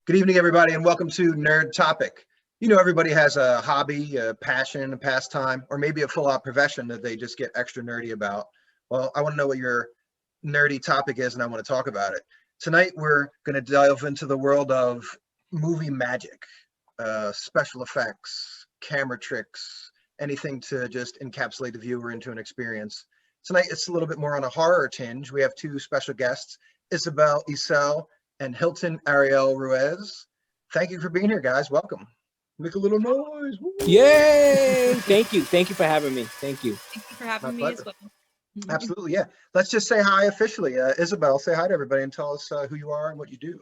Good evening, everybody, and welcome to Nerd Topic. You know, everybody has a hobby, a passion, a pastime, or maybe a full-out profession that they just get extra nerdy about. Well, I want to know what your nerdy topic is, and I want to talk about it. Tonight, we're going to delve into the world of movie magic, special effects, camera tricks, anything to just encapsulate the viewer into an experience. Tonight, it's a little bit more on a horror tinge. We have two special guests, Isabelle, Isel, and Hilton, Ariel, Ruiz. Thank you for being here, guys. Welcome. Make a little noise. Woo. Yay! Thank you. Thank you for having me. Thank you. Thank you for having me as well. Absolutely, yeah. Let's just say hi officially. Isabelle, say hi to everybody and tell us who you are and what you do.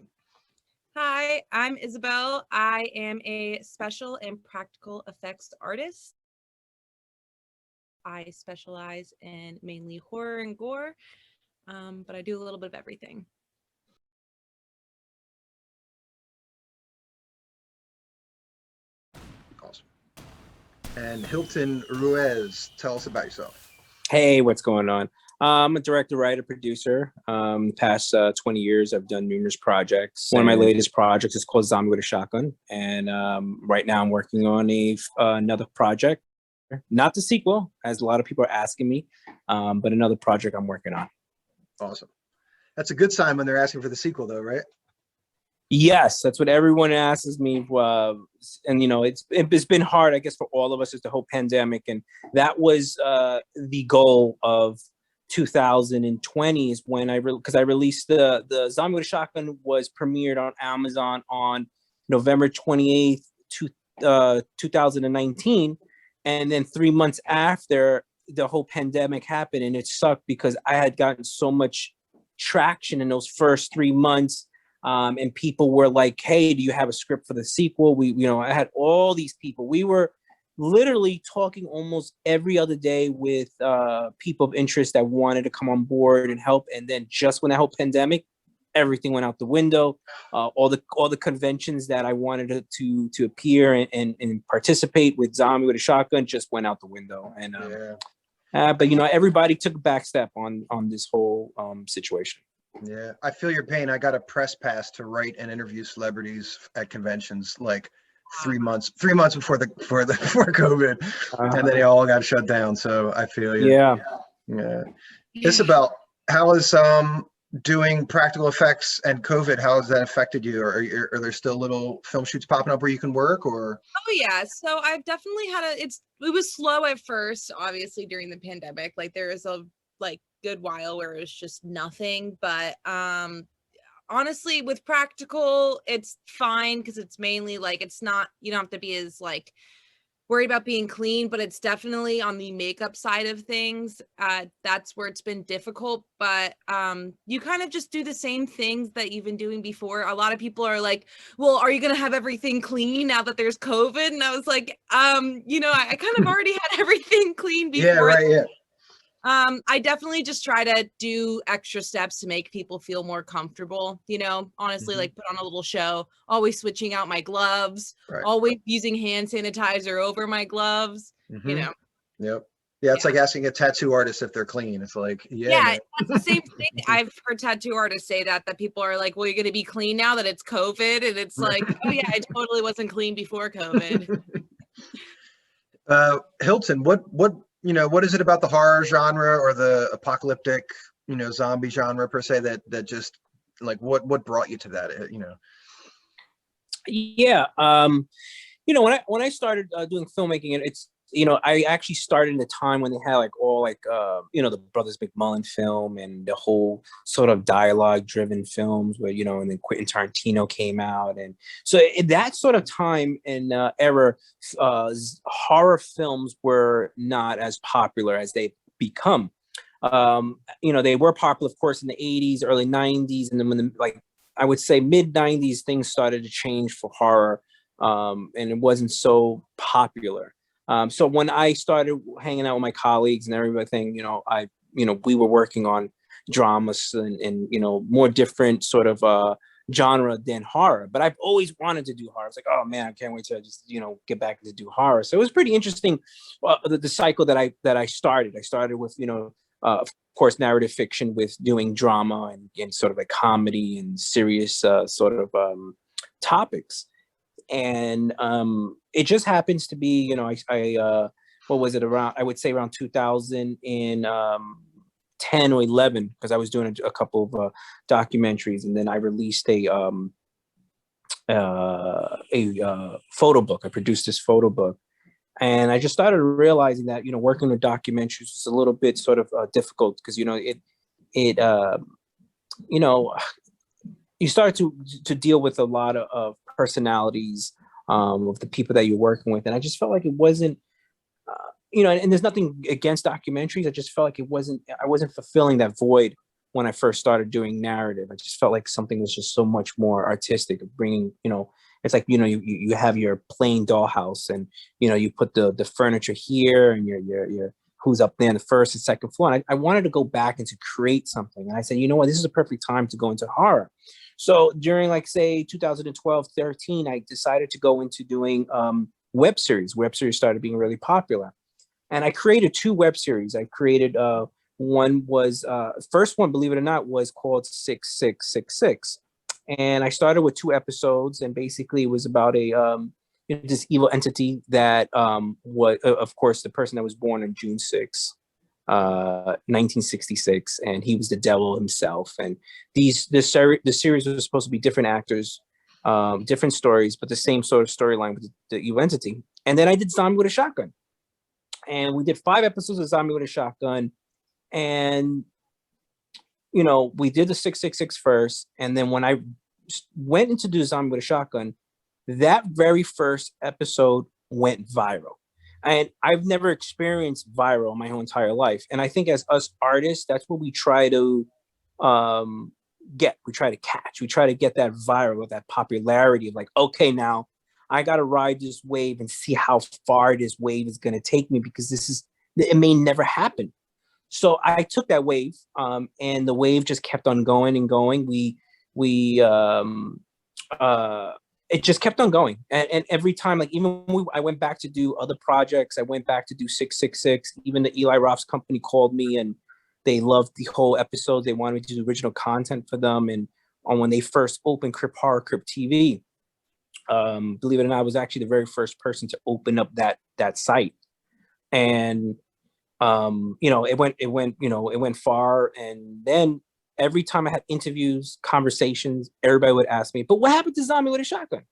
Hi, I'm Isabelle. I am a special and practical effects artist. I specialize in mainly horror and gore, but I do a little bit of everything. Awesome. And Hilton Ruiz, tell us about yourself. Hey, what's going on? I'm a director, writer, producer. The past 20 years, I've done numerous projects. One of my latest projects is called Zombie with a Shotgun. And right now I'm working on another project. Not the sequel, as a lot of people are asking me, but another project I'm working on. Awesome. That's a good sign when they're asking for the sequel, though, right? Yes, that's what everyone asks me. And, you know, it's been hard, I guess, for all of us as the whole pandemic. And that was the goal of 2020 is when I released the Zombie with a Shotgun was premiered on Amazon on November 28th, 2019. And then 3 months after, the whole pandemic happened, and it sucked because I had gotten so much traction in those first 3 months. And people were like, hey, do you have a script for the sequel? I had all these people. We were literally talking almost every other day with people of interest that wanted to come on board and help. And then just when that whole pandemic, everything went out the window. All the conventions that I wanted to appear and participate with Zombie with a Shotgun just went out the window. And but you know, everybody took a back step on this whole situation. Yeah, I feel your pain. I got a press pass to write and interview celebrities at conventions like 3 months before COVID, and then they all got shut down. So I feel you. Yeah. Isabelle, how is doing practical effects and COVID? How has that affected you? Or are there still little film shoots popping up where you can work? Or oh yeah, so I've definitely had it was slow at first, obviously during the pandemic. Like there was a good while where it was just nothing, but honestly with practical it's fine because it's mainly it's not, you don't have to be as worried about being clean, but it's definitely on the makeup side of things. That's where it's been difficult, but you kind of just do the same things that you've been doing before. A lot of people are like, well, are you gonna have everything clean now that there's COVID? And I was like, I kind of already had everything clean before. Yeah, right, yeah. I definitely just try to do extra steps to make people feel more comfortable, honestly, put on a little show, always switching out my gloves, always using hand sanitizer over my gloves, Yep. Yeah, it's like asking a tattoo artist if they're clean. It's like, yeah, that's the same thing. I've heard tattoo artists say that people are like, well, you're going to be clean now that it's COVID. And it's like, oh yeah, I totally wasn't clean before COVID. Hilton, what is it about the horror genre or the apocalyptic, zombie genre per se that just what brought you to that? Yeah. When I started doing filmmaking, it's I actually started in a time when they had the Brothers McMullen film and the whole sort of dialogue driven films where, and then Quentin Tarantino came out. And so in that sort of time and era, horror films were not as popular as they've become. They were popular, of course, in the 80s, early 90s. And then when I would say mid 90s, things started to change for horror. And it wasn't so popular. So when I started hanging out with my colleagues and everything, we were working on dramas and more different sort of genre than horror. But I've always wanted to do horror. It's like, oh man, I can't wait to just get back to do horror. So it was pretty interesting the cycle that I started. I started with of course narrative fiction with doing drama and sort of a comedy and serious sort of topics. And it just happens to be, you know, what was it, around, I would say around 2010 or 11, because I was doing a couple of documentaries, and then I released a photo book. I produced this photo book, and I just started realizing that, you know, working with documentaries was a little bit sort of difficult, because, you know, you know, you start to deal with a lot of personalities of the people that you're working with, and I just felt like it wasn't, you know, and there's nothing against documentaries. I just felt like I wasn't fulfilling that void when I first started doing narrative. I just felt like something was just so much more artistic, of bringing, you know, it's like, you know, you have your plain dollhouse, and, you know, you put the furniture here, and your who's up there on the first and second floor. And I wanted to go back and to create something. And I said, you know what, this is a perfect time to go into horror. So during, like, say 2012, 13, I decided to go into doing web series. Web series started being really popular. And I created 2 web series. I created, one was, first one, believe it or not, was called 6666. And I started with 2 episodes, and basically it was about a, you know, this evil entity that was, of course, the person that was born on June 6th, 1966, and he was the devil himself. And the series was supposed to be different actors, different stories, but the same sort of storyline with the evil entity. And then I did Zombie with a Shotgun, and we did 5 episodes of Zombie with a Shotgun. And, you know, we did the 666 first, and then when I went into do Zombie with a Shotgun, that very first episode went viral. And I've never experienced viral my whole entire life. And I think as us artists, that's what we try to get. We try to catch. We try to get that viral, that popularity of, like, okay, now I got to ride this wave and see how far this wave is going to take me, because it may never happen. So I took that wave, and the wave just kept on going and going. It just kept on going. And every time, like, even when I went back to do other projects, I went back to do 666, even the Eli Roth's company called me, and they loved the whole episode. They wanted me to do original content for them. And when they first opened Crypt Horror, Crypt TV, believe it or not, I was actually the very first person to open up that site. And you know, it went far. And then every time I had interviews, conversations, everybody would ask me, but what happened to Zombie with a Shotgun?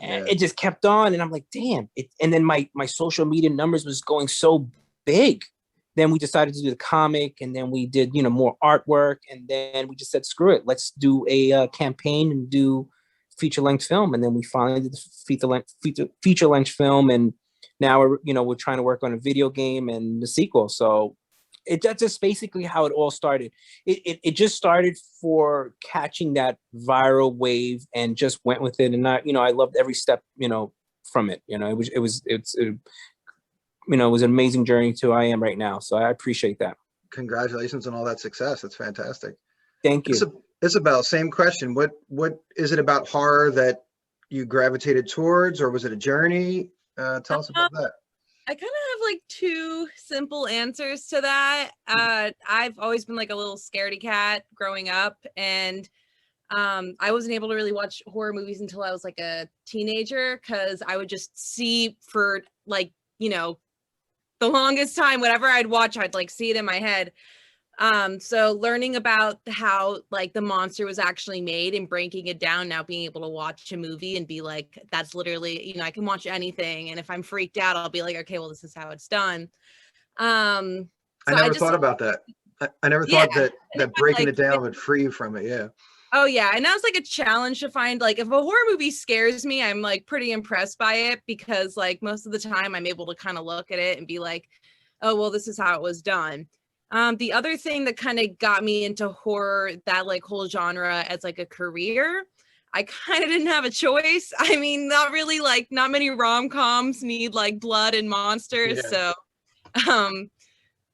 And it just kept on. And I'm like, damn it. And then my social media numbers was going so big. Then we decided to do the comic, and then we did, you know, more artwork. And then we just said, screw it, let's do a campaign and do feature-length film. And then we finally did the feature-length film. And now we're trying to work on a video game and the sequel. So that's just basically how it all started. It just started for catching that viral wave, and just went with it. And I loved every step, you know, from it. You know, it was an amazing journey to where I am right now. So I appreciate that. Congratulations on all that success. That's fantastic. Thank you. Isabelle, same question. What is it about horror that you gravitated towards, or was it a journey? Tell us about that. I kind of have like 2 simple answers to that. I've always been like a little scaredy cat growing up, and I wasn't able to really watch horror movies until I was like a teenager, because I would just see, for like, you know, the longest time, whatever I'd watch, I'd like see it in my head. So learning about how like the monster was actually made and breaking it down, now being able to watch a movie and be like, that's literally, you know, I can watch anything. And if I'm freaked out, I'll be like, okay, well, this is how it's done. I never thought about that. I never thought that breaking it down would free you from it. Yeah. Oh yeah. And that was like a challenge to find, like, if a horror movie scares me, I'm like pretty impressed by it, because like most of the time I'm able to kind of look at it and be like, oh, well, this is how it was done. The other thing that kind of got me into horror, that like whole genre as like a career, I kind of didn't have a choice. I mean, not really, like, not many rom-coms need like blood and monsters. Yeah. So,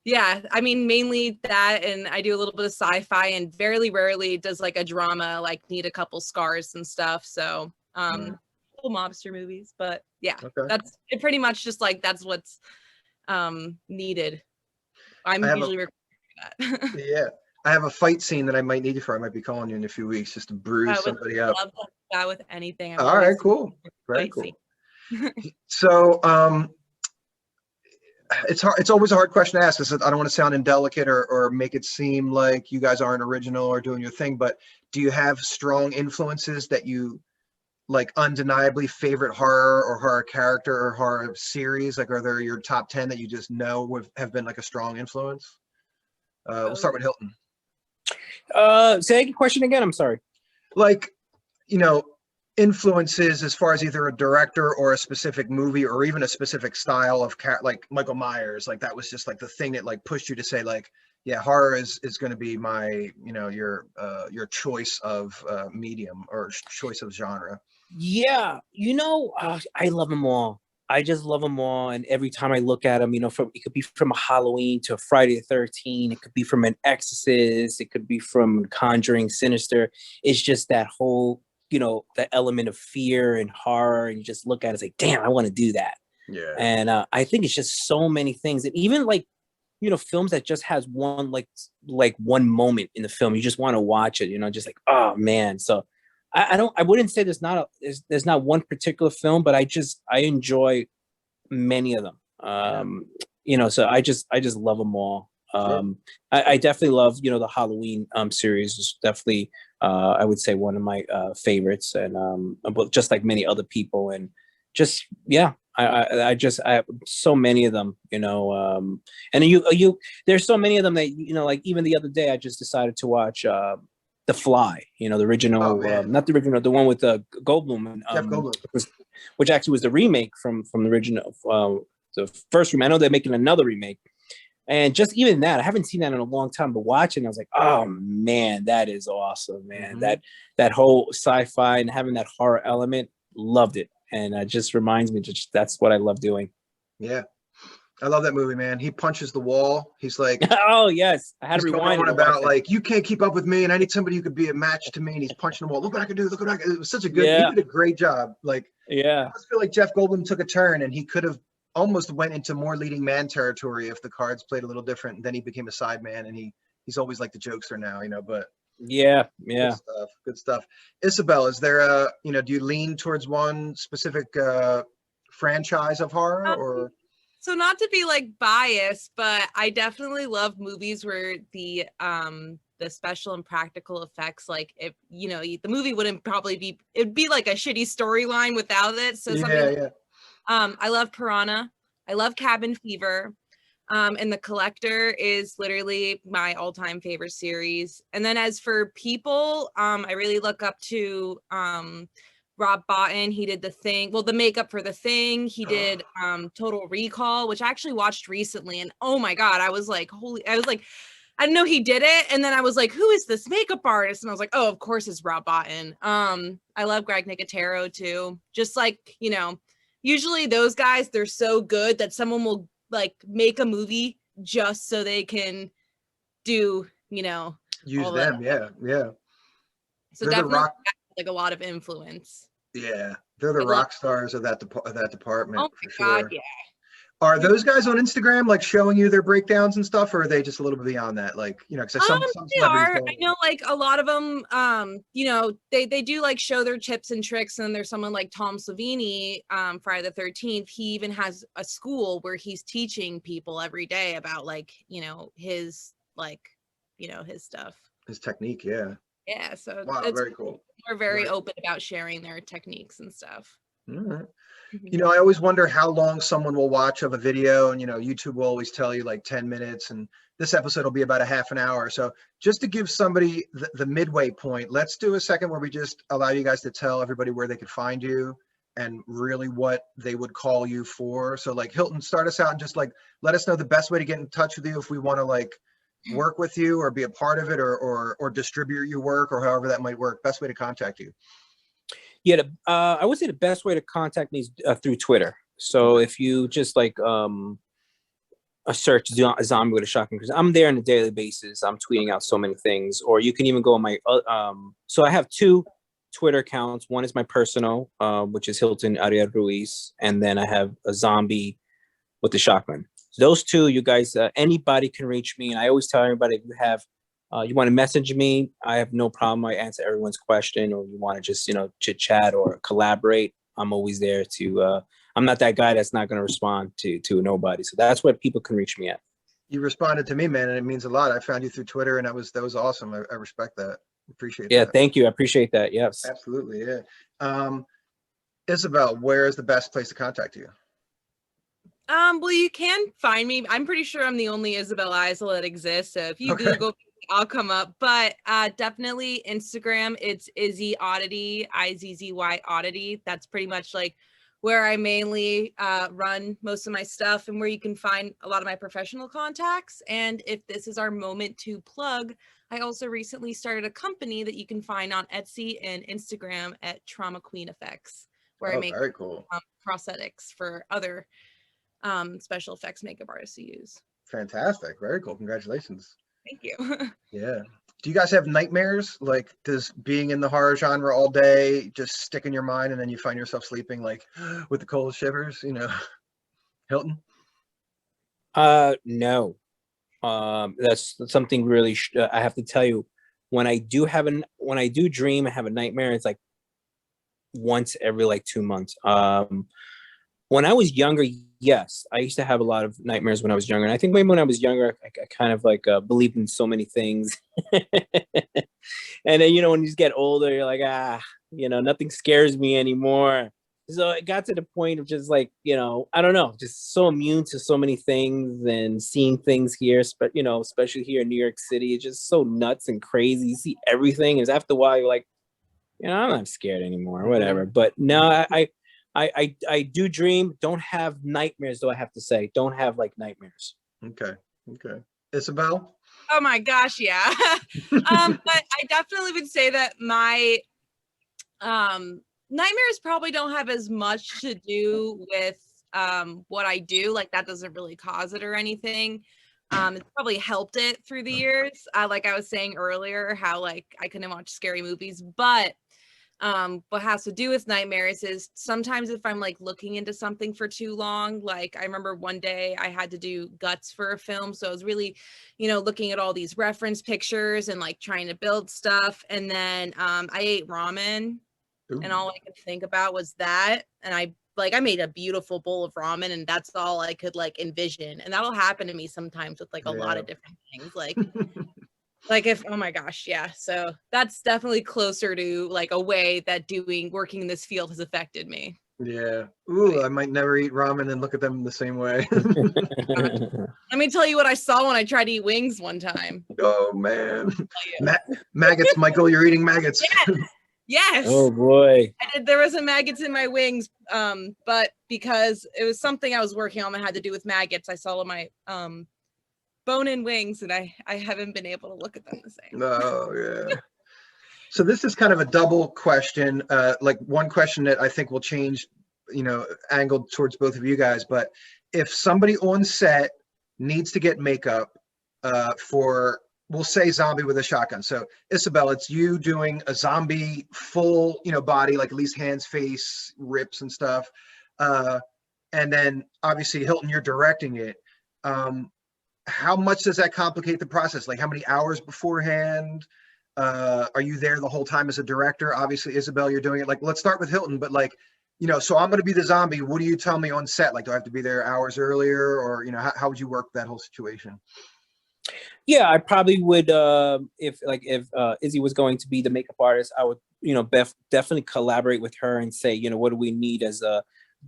yeah, I mean, mainly that, and I do a little bit of sci-fi, and very rarely does like a drama like need a couple scars and stuff. So, little mobster movies, but yeah, that's it. Pretty much just like that's what's needed. I'm usually recording that. Yeah, I have a fight scene that I might need you for. I might be calling you in a few weeks just to bruise I would somebody up. love to that with anything. I'm All always right, cool. Very fight cool. scene. So, it's hard. It's always a hard question to ask because I don't want to sound indelicate or make it seem like you guys aren't original or doing your thing. But do you have strong influences that you like undeniably favorite horror or horror character or horror series? Like, are there your top 10 that you just know have been like a strong influence? We'll start with Hilton. Say the question again. I'm sorry. Like, you know, influences as far as either a director or a specific movie or even a specific style of like Michael Myers, like that was just like the thing that like pushed you to say like, yeah, horror is going to be my, you know, your choice of medium or choice of genre. Yeah, you know, I love them all. I just love them all, and every time I look at them, you know, it could be from a Halloween to a Friday the 13th. It could be from an Exorcist. It could be from Conjuring, Sinister. It's just that whole, you know, that element of fear and horror, and you just look at it and say, damn, I want to do that. Yeah. And I think it's just so many things, and even like, you know, films that just has one like one moment in the film, you just want to watch it, you know, just like, oh man. So I wouldn't say there's not one particular film, but I enjoy many of them. You know, so I just love them all. I definitely love, you know, the Halloween series is definitely I would say one of my favorites, and just like many other people, and just yeah, I have so many of them, you know, and you there's so many of them that, you know, like even the other day I just decided to watch The Fly, you know, the original, not the original, the one with Goldblum, Jeff Goldblum, which actually was the remake from the original, the first remake. I know they're making another remake, and just even that, I haven't seen that in a long time. But watching, I was like, oh man, that is awesome, man. Mm-hmm. That whole sci-fi and having that horror element, loved it, and it just reminds me, just that's what I love doing. Yeah. I love that movie, man. He punches the wall. He's like, oh yes, I had to rewind it about like, you can't keep up with me, and I need somebody who could be a match to me. And he's punching the wall. Look what I can do. Look what I can do. It was such a good. Yeah. He did a great job. Like, yeah, I just feel like Jeff Goldblum took a turn, and he could have almost went into more leading man territory if the cards played a little different. And then he became a side man, and he's always like the jokester now, you know. But yeah. Good stuff. Isabelle, is there a, you know, do you lean towards one specific franchise of horror or? So not to be like biased, but I definitely love movies where the special and practical effects, like if, you know, the movie wouldn't probably be, it'd be like a shitty storyline without it. So I love Piranha. I love Cabin Fever. And The Collector is literally my all-time favorite series. And then as for people, I really look up to Rob Bottin. He did The Thing, well, the makeup for The Thing. He did Total Recall, which I actually watched recently, and oh my god, I was like, I didn't know he did it, and then I was like, who is this makeup artist? And I was like, oh, of course it's Rob Bottin. I love Greg Nicotero too. Just like, you know, usually those guys, they're so good that someone will like make a movie just so they can do, you know, use them. Yeah. So they're definitely like a lot of influence. Yeah, they're the rock stars of that department. Oh my god, yeah. Are those guys on Instagram like showing you their breakdowns and stuff, or are they just a little bit beyond that? Like, you know, because some they are. I know, like a lot of them, you know, they do like show their tips and tricks. And there's someone like Tom Savini, Friday the 13th. He even has a school where he's teaching people every day about like, you know, his like, you know, his stuff, his technique. Yeah. Yeah. So wow, it's very cool. They're very open about sharing their techniques and stuff. All right. You know, I always wonder how long someone will watch of a video, and you know, YouTube will always tell you like 10 minutes, and this episode will be about a half an hour. So just to give somebody the midway point, let's do a second where we just allow you guys to tell everybody where they could find you and really what they would call you for. So like Hilton, start us out and just like let us know the best way to get in touch with you if we want to like work with you or be a part of it or distribute your work or however that might work. Best way to contact you. Yeah, I would say the best way to contact me is through Twitter. So if you just like a search zombie with a shotgun, because I'm there on a daily basis. I'm tweeting out so many things. Or you can even go on my so I have two Twitter accounts. One is my personal, which is Hilton Ariel Ruiz, and then I have a zombie with the shotgun. So those two, you guys, anybody can reach me. And I always tell everybody, if you have you want to message me, I have no problem. I answer everyone's question, or you want to just, chit chat or collaborate. I'm always there to, I'm not that guy that's not going to respond to nobody. So that's where people can reach me at. You responded to me, man, and it means a lot. I found you through Twitter, and that was awesome. I respect that. Appreciate that. Yeah, thank you. I appreciate that. Yes. Absolutely, yeah. Isabelle, where is the best place to contact you? Well, you can find me. I'm pretty sure I'm the only Isabelle Isel that exists. So if you Google, I'll come up. But definitely Instagram. It's Izzy Oddity, IZZY Oddity. That's pretty much like where I mainly run most of my stuff and where you can find a lot of my professional contacts. And if this is our moment to plug, I also recently started a company that you can find on Etsy and Instagram at Trauma Queen Effects, where I make very cool. Prosthetics for other special effects makeup artists to use. Fantastic. Very cool. Congratulations. Thank you. Yeah. Do you guys have nightmares? Like, does being in the horror genre all day just stick in your mind and then you find yourself sleeping like with the cold shivers, Hilton? No. That's something really I have to tell you, when I do dream and have a nightmare, it's like once every like 2 months. When I was younger, yes, I used to have a lot of nightmares when I was younger. And I think maybe when I was younger, I kind of like believed in so many things. And then, when you just get older, you're like, nothing scares me anymore. So it got to the point of just like, I don't know, just so immune to so many things and seeing things here, but, especially here in New York City, it's just so nuts and crazy. You see everything. And after a while, you're like, I'm not scared anymore or whatever. But no, I do dream. Don't have nightmares, though. I have to say, don't have like nightmares. Okay. Isabelle? Oh my gosh, yeah. But I definitely would say that my nightmares probably don't have as much to do with what I do. Like that doesn't really cause it or anything. It's probably helped it through the years. Like I was saying earlier, how like I couldn't watch scary movies, but what has to do with nightmares is sometimes if I'm like looking into something for too long, like I remember one day I had to do guts for a film. So I was really, looking at all these reference pictures and like trying to build stuff. And then I ate ramen. Ooh. And all I could think about was that. And I made a beautiful bowl of ramen and that's all I could like envision. And that'll happen to me sometimes with like a lot of different things. Like oh my gosh, yeah. So that's definitely closer to like a way that working in this field has affected me. Yeah. Ooh, I might never eat ramen and look at them the same way. Let me tell you what I saw when I tried to eat wings one time. Oh man. Maggots, Michael, you're eating maggots. Yes. Oh boy. There was some maggots in my wings, but because it was something I was working on that had to do with maggots, I saw my bone-in wings, and I haven't been able to look at them the same. Oh yeah. So this is kind of a double question. Like one question that I think will change, angled towards both of you guys. But if somebody on set needs to get makeup for, we'll say zombie with a shotgun. So Isabelle, it's you doing a zombie full, body, like at least hands, face, rips and stuff. And then obviously Hilton, you're directing it. How much does that complicate the process? Like how many hours beforehand? Are you there the whole time as a director? Obviously, Isabelle, you're doing it. Like, let's start with Hilton, but like, so I'm going to be the zombie. What do you tell me on set? Like, do I have to be there hours earlier or, how would you work that whole situation? Yeah, I probably would, if Izzy was going to be the makeup artist, I would, definitely collaborate with her and say, what do we need as a,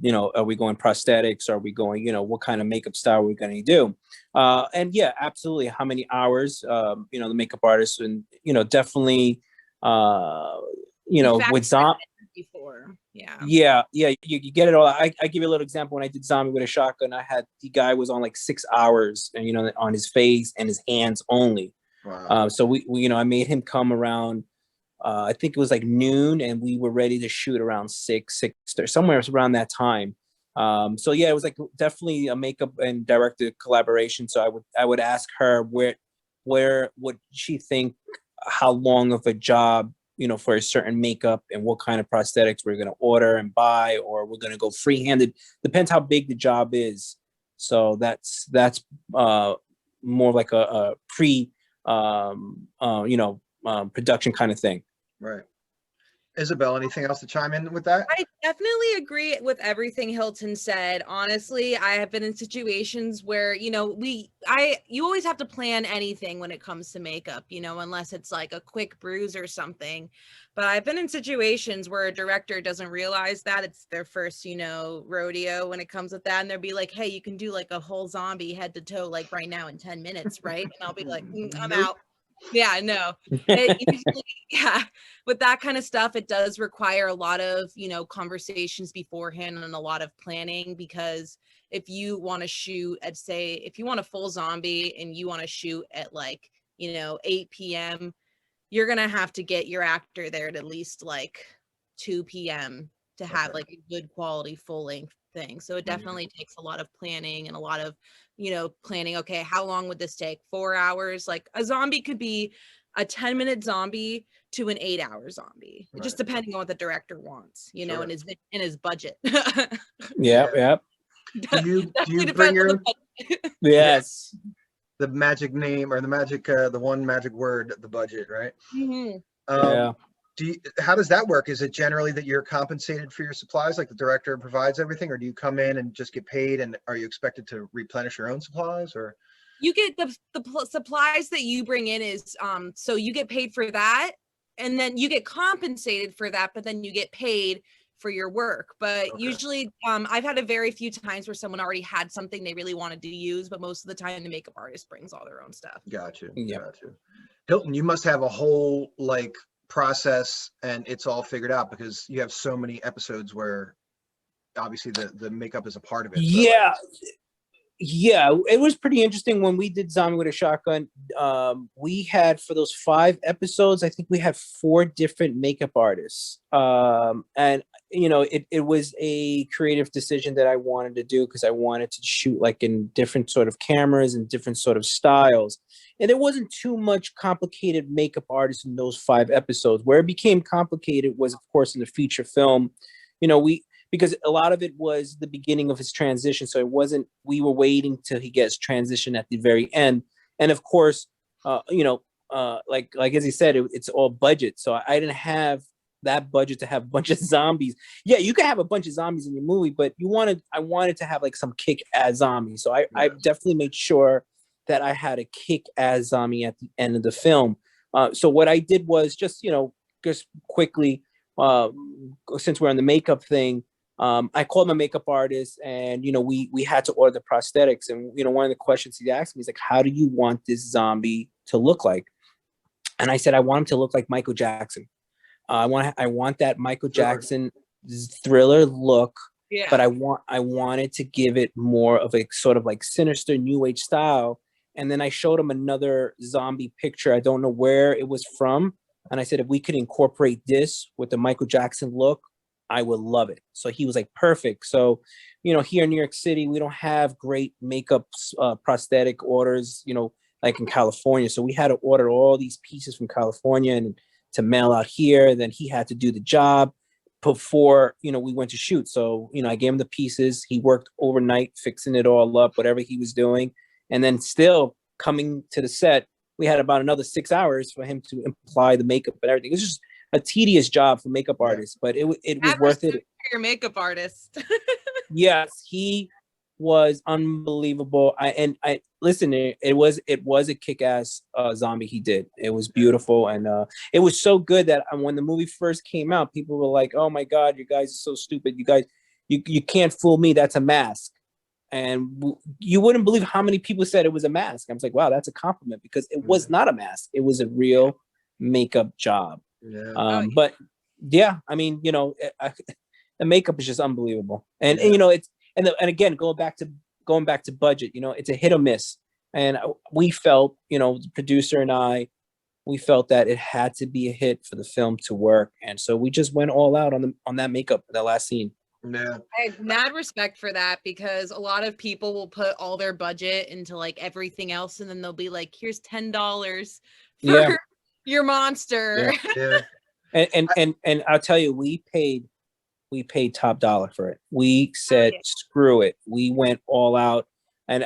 are we going prosthetics? Are we going, what kind of makeup style are we going to do? And yeah, absolutely. How many hours, the makeup artist and, definitely, with zombie. Before. Yeah. You get it all. I give you a little example. When I did zombie with a shotgun, the guy was on like 6 hours and, on his face and his hands only. Wow. So we I made him come around, I think it was like noon, and we were ready to shoot around 6 or somewhere around that time. So yeah, it was like definitely a makeup and director collaboration. So I would ask her where would she think, how long of a job, for a certain makeup and what kind of prosthetics we're going to order and buy, or we're going to go free-handed. Depends how big the job is. So that's more like a production kind of thing. Right. Isabelle, anything else to chime in with that? I definitely agree with everything Hilton said. Honestly, I have been in situations where, you always have to plan anything when it comes to makeup, unless it's like a quick bruise or something. But I've been in situations where a director doesn't realize that it's their first, rodeo when it comes with that. And they'll be like, hey, you can do like a whole zombie head to toe, like right now in 10 minutes, right? And I'll be like, I'm out. Yeah, no. It usually, yeah, with that kind of stuff, it does require a lot of, conversations beforehand and a lot of planning, because if you want to shoot at, say, if you want a full zombie and you want to shoot at like, 8 p.m., you're going to have to get your actor there at least like 2 p.m. to have like a good quality full length thing. So it definitely takes a lot of planning and a lot of, planning. Okay, how long would this take? 4 hours? Like a zombie could be a 10-minute zombie to an 8-hour zombie, just depending on what the director wants, and his budget. Yeah. Do you bring your yes the magic name or the magic the one magic word, the budget, right? Yeah. How does that work? Is it generally that you're compensated for your supplies, like the director provides everything, or do you come in and just get paid, and are you expected to replenish your own supplies? Or you get the supplies that you bring in is so you get paid for that, and then you get compensated for that, but then you get paid for your work. But usually I've had a very few times where someone already had something they really wanted to use, but most of the time the makeup artist brings all their own stuff. Got you. Yeah. Hilton, you must have a whole process and it's all figured out, because you have so many episodes where obviously the makeup is a part of it. Yeah, it was pretty interesting when we did Zombie with a Shotgun. We had, for those 5 episodes, I think we had 4 different makeup artists. And it was a creative decision that I wanted to do, because I wanted to shoot like in different sort of cameras and different sort of styles. And there wasn't too much complicated makeup artists in those 5 episodes. Where it became complicated was, of course, in the feature film. Because a lot of it was the beginning of his transition. So it wasn't, we were waiting till he gets transition at the very end. And of course, like as he said, it's all budget. So I didn't have that budget to have a bunch of zombies. Yeah, you could have a bunch of zombies in your movie, but I wanted to have like some kick-ass zombies. So I definitely made sure that I had a kick-ass zombie at the end of the film. So what I did was just quickly, since we're on the makeup thing, I called my makeup artist, and we had to order the prosthetics. And one of the questions he asked me is like, how do you want this zombie to look like? And I said, I want him to look like Michael Jackson. I want that Michael Jackson Thriller look. Yeah. But I wanted to give it more of a sort of like sinister new age style. And then I showed him another zombie picture. I don't know where it was from. And I said, if we could incorporate this with the Michael Jackson look, I would love it. So he was like, perfect. So, here in New York City, we don't have great makeup prosthetic orders, like in California. So we had to order all these pieces from California and to mail out here. Then he had to do the job before, we went to shoot. So, I gave him the pieces. He worked overnight, fixing it all up, whatever he was doing. And then still coming to the set, we had about another 6 hours for him to apply the makeup and everything. It's just a tedious job for makeup artists, but it was worth it. Your makeup artist. Yes, he was unbelievable. I listen. It was a kick-ass zombie he did. It was beautiful, and it was so good that when the movie first came out, people were like, "Oh my God, you guys are so stupid! You guys, you can't fool me. That's a mask." And you wouldn't believe how many people said it was a mask. I was like, wow, that's a compliment, because it was not a mask. It was a real makeup job. Yeah. But yeah, I mean, the makeup is just unbelievable. And it's, and again, going back to budget, it's a hit or miss. And we felt, the producer and I, we felt that it had to be a hit for the film to work. And so we just went all out on that makeup, that last scene. Yeah. I have mad respect for that, because a lot of people will put all their budget into like everything else, and then they'll be like, here's $10 for your monster. Yeah. And I'll tell you, we paid top dollar for it. We said, screw it. We went all out. And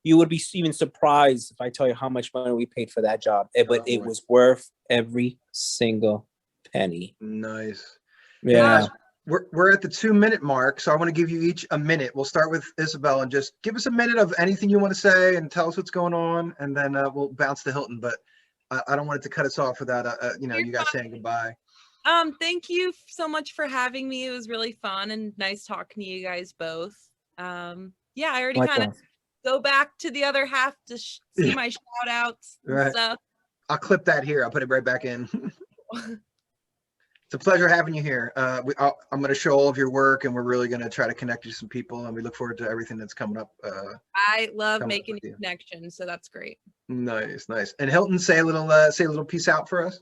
you would be even surprised if I tell you how much money we paid for that job. But it was worth every single penny. Nice. Yeah. Guys, we're at the 2-minute mark, so I want to give you each a minute. We'll start with Isabelle and just give us a minute of anything you want to say and tell us what's going on, and then we'll bounce to Hilton. But I don't want it to cut us off without you guys saying goodbye. Thank you so much for having me. It was really fun and nice talking to you guys both. Yeah, I already kind of go back to the other half to see my shout outs and stuff. I'll clip that here. I'll put it right back in. It's a pleasure having you here. I'm going to show all of your work, and we're really going to try to connect you to some people, and we look forward to everything that's coming up. I love making new connections, so that's great. Nice. And Hilton, say a little peace out for us.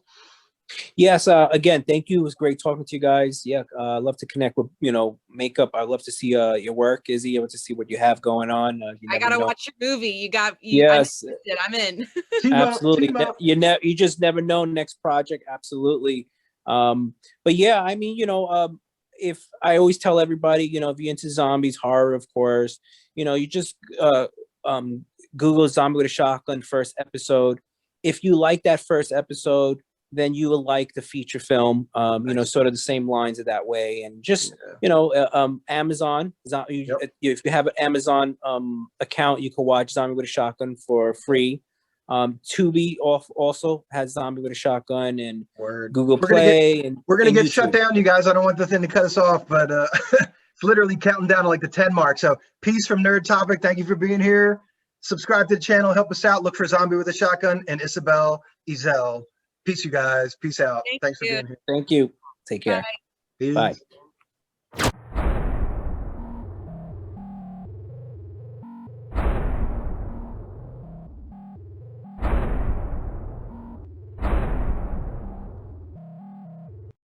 Yes. Again, thank you. It was great talking to you guys. Yeah. I love to connect with, makeup. I love to see your work, Izzy. I want to see what you have going on. I got to watch your movie. You yes. I'm in. Absolutely. You just never know. Next project. Absolutely. But yeah, I mean, if I always tell everybody, if you're into zombies, horror, of course, you just Google Zombie with a Shotgun first episode. If you like that first episode, then you will like the feature film, sort of the same lines of that way. And just, Amazon, if you have an Amazon account, you can watch Zombie with a Shotgun for free. Tubi also has Zombie with a Shotgun, and Google Play. We're going to get shut down, you guys. I don't want the thing to cut us off, but it's literally counting down to like the 10 mark. So peace from Nerd Topic. Thank you for being here. Subscribe to the channel. Help us out. Look for Zombie with a Shotgun and Isabelle, Isel. Peace, you guys. Peace out. Thanks for being here. Thank you. Take care. Bye. Bye.